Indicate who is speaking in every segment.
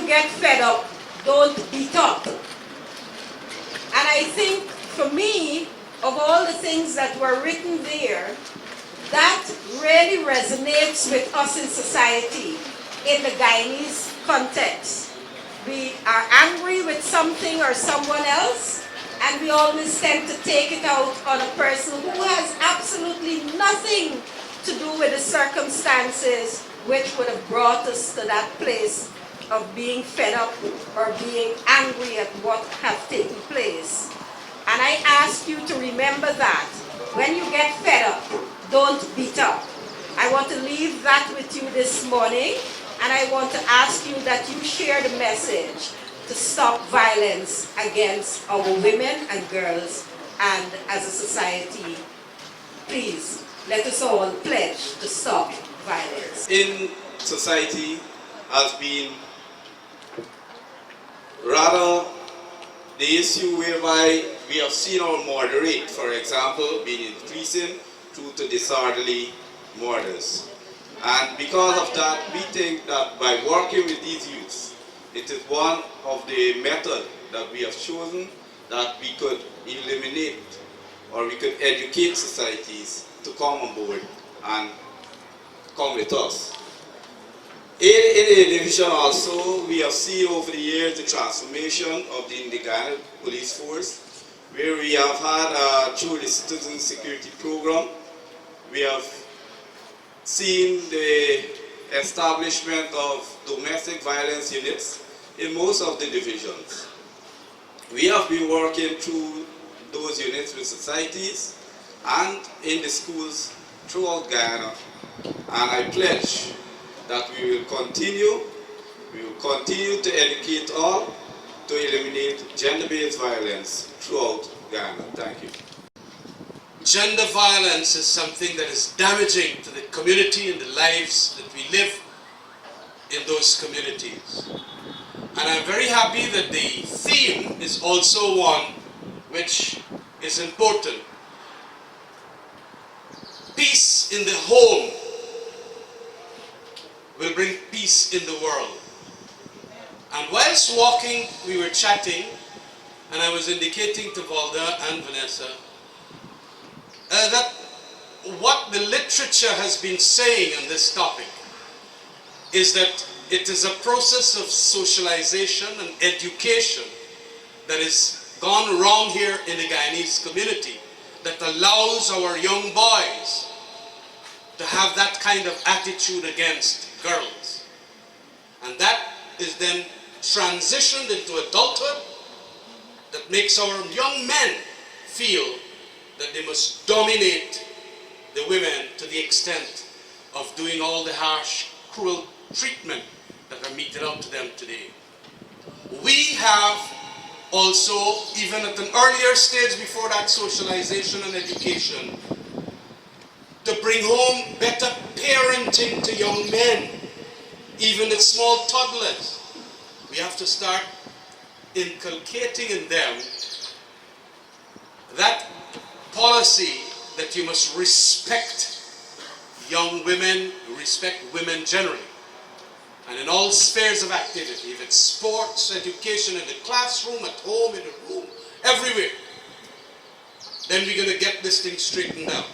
Speaker 1: you get fed up, don't beat up. And I think for me, of all the things that were written there, that really resonates with us in society in the Guyanese context. We are angry with something or someone else, and we always tend to take it out on a person who has absolutely nothing to do with the circumstances which would have brought us to that place of being fed up or being angry at what has taken place. And I ask you to remember that. When you get fed up, don't beat up. I want to leave that with you this morning, and I want to ask you that you share the message to stop violence against our women and girls, and as a society, please, let us all pledge to stop violence.
Speaker 2: In society has been rather the issue whereby we have seen our murder rate, for example, being increasing due to disorderly murders. And because of that, we think that by working with these youths, it is one of the methods that we have chosen that we could eliminate or we could educate societies to come on board and come with us. In the division also, we have seen over the years the transformation of the Guyana police force, where we have had through the Citizen Security Program, we have seen the establishment of domestic violence units in most of the divisions. We have been working through those units with societies and in the schools throughout Guyana, and I pledge that we will continue to educate all to eliminate gender-based violence throughout Ghana. Thank you.
Speaker 3: Gender violence is something that is damaging to the community and the lives that we live in those communities. And I'm very happy that the theme is also one which is important. Peace in the home will bring peace in the world. And whilst walking, we were chatting, and I was indicating to Valda and Vanessa that what the literature has been saying on this topic is that it is a process of socialization and education that has gone wrong here in the Guyanese community that allows our young boys to have that kind of attitude against girls. And that is then transitioned into adulthood that makes our young men feel that they must dominate the women to the extent of doing all the harsh, cruel treatment that are meted out to them today. We have also, even at an earlier stage before that socialization and education, to bring home better parenting to young men, even the small toddlers. We have to start inculcating in them that policy that you must respect young women, respect women generally, and in all spheres of activity, if it's sports, education, in the classroom, at home, in the room, everywhere, then we're going to get this thing straightened out.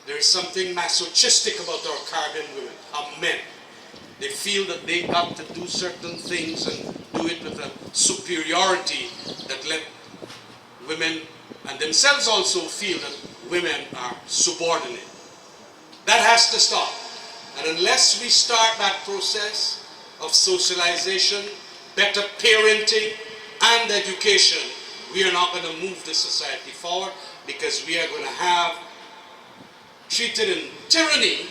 Speaker 3: There is something masochistic about our Caribbean women, our men. They feel that they got to do certain things and do it with a superiority that let women and themselves also feel that women are subordinate. That has to stop. And unless we start that process of socialization, better parenting, and education, we are not going to move the society forward, because we are going to have treated in tyranny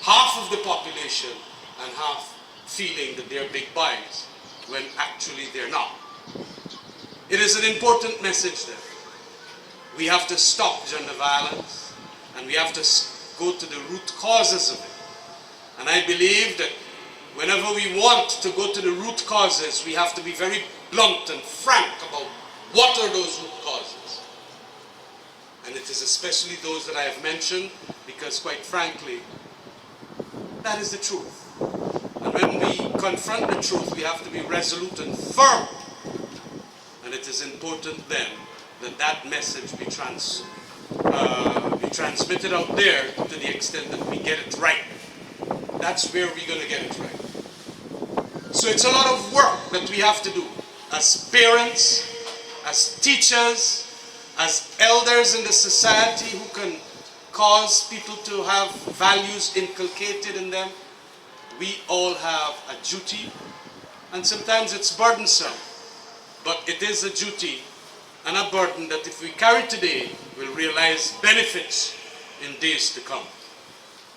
Speaker 3: half of the population and half feeling that they're big boys when actually they're not. It is an important message there. We have to stop gender violence, and we have to go to the root causes of it. And I believe that whenever we want to go to the root causes, we have to be very blunt and frank about what are those root causes. And it is especially those that I have mentioned, because quite frankly, that is the truth. And when we confront the truth, we have to be resolute and firm. And it is important then that that message be transmitted out there to the extent that we get it right. That's where we're going to get it right. So it's a lot of work that we have to do as parents, as teachers, as elders in the society who can cause people to have values inculcated in them. We all have a duty, and sometimes it's burdensome, but it is a duty and a burden that if we carry today, we'll realize benefits in days to come.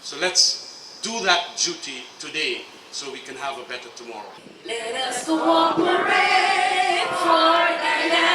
Speaker 3: So let's do that duty today so we can have a better tomorrow.
Speaker 4: Let us cooperate for the land.